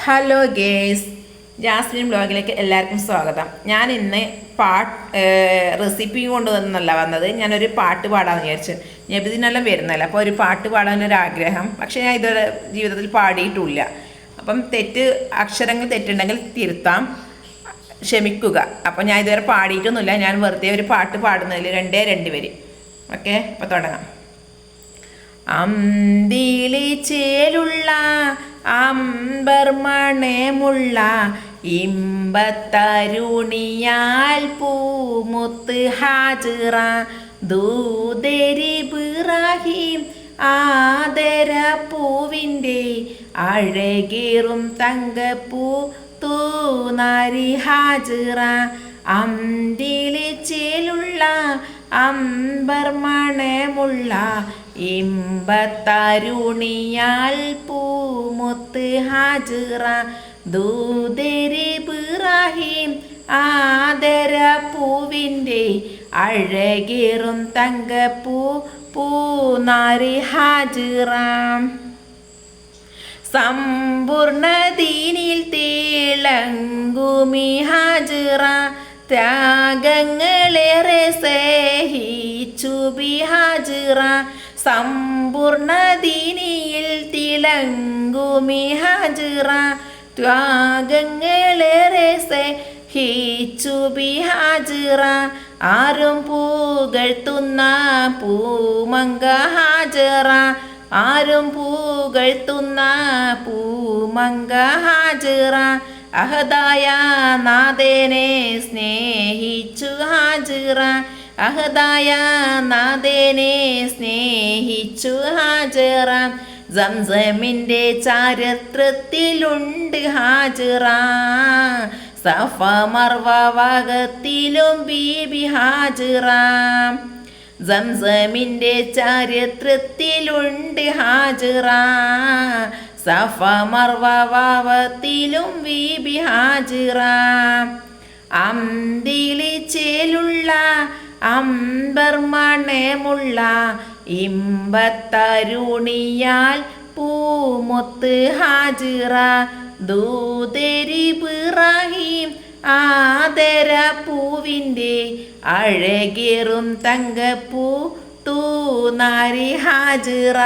Hello guys, Jasmine ബ്ലോഗിലേക്ക് എല്ലാവർക്കും സ്വാഗതം. ഞാൻ ഇന്ന് റെസിപ്പി കൊണ്ടുവന്നല്ല വന്നത്. ഞാനൊരു പാട്ട് പാടാമെന്ന് വിചാരിച്ചു. നബിദിനെല്ലാം വരുന്നല്ല, അപ്പോൾ ഒരു പാട്ട് പാടാനൊരാഗ്രഹം. പക്ഷേ ഞാൻ ഇതുവരെ ജീവിതത്തിൽ പാടിയിട്ടില്ല. അപ്പം അക്ഷരങ്ങൾ തെറ്റുണ്ടെങ്കിൽ തിരുത്താം, ക്ഷമിക്കുക. അപ്പോൾ ഞാൻ ഇതുവരെ പാടിയിട്ടൊന്നുമില്ല. ഞാൻ വെറുതെ ഒരു പാട്ട് പാടുന്നതിൽ രണ്ട് വരി. ഓക്കെ, അപ്പോൾ തുടങ്ങാം. അന്തിളി ചേലുള്ള അമ്പർമണമുള്ള ഇമ്പത്തരുണിയാൽ പൂമുത്ത് ഹാജിറ ദൂതരിബ്രാഹിം ആദര പൂവിൻ്റെ അഴകേറും തങ്കപ്പൂ തൂനാരി ഹാജിറ അന്തിളി ചേലുള്ള അമ്പർമണമുള്ള ഇമ്പത്തരുണിയാൽ പൂമുത്ത് ഹാജിറ ദൂതരിബ്രാഹിം ആദര പൂവിൻ്റെ അഴകേറും തങ്കപ്പൂ പൂനാരി ഹാജിറ സമ്പൂർണ്ണദീനിൽ തിളങ്ങുമി ഹാജിറ ത്യാഗങ്ങളേറെ സഹിച്ചു ബി ഹാജിറ സമ്പൂർണ്ണദീനിയിൽ തിളങ്ങുമി ഹാജിറ ത്യാഗങ്ങളേറെ സഹിച്ചു ബി ഹാജിറ ആരും പുകഴ്ത്തുന്ന പൂമങ്ക ഹാജിറ ആരും പുകഴ്ത്തുന്ന പൂമങ്ക ഹാജിറ അഹദായ നാഥനെ സ്നേഹിച്ചു ഹാജിറ അഹദായ നാഥനെ സ്നേഹിച്ചു ഹാജിറ സംസമിൻ്റെ ചരിത്രത്തിലുണ്ട് ഹാജിറ സഫ മർവ വകത്തിലും ബീബി ഹാജിറ സംസമിൻ്റെ ചരിത്രത്തിലുണ്ട് ഹാജിറ സഫ മർവ വാവത്തിലും ബീബി ഹാജിറ അന്തിളി ചേലുള്ള അമ്പർമണമുള്ള ഇമ്പത്തരുണിയാൽ പൂമുത്ത് ഹാജിറ ദൂതരിബ്രാഹിം ആദര പൂവിൻ്റെ അഴകേറും തങ്കപ്പൂ തൂനാരി ഹാജിറ.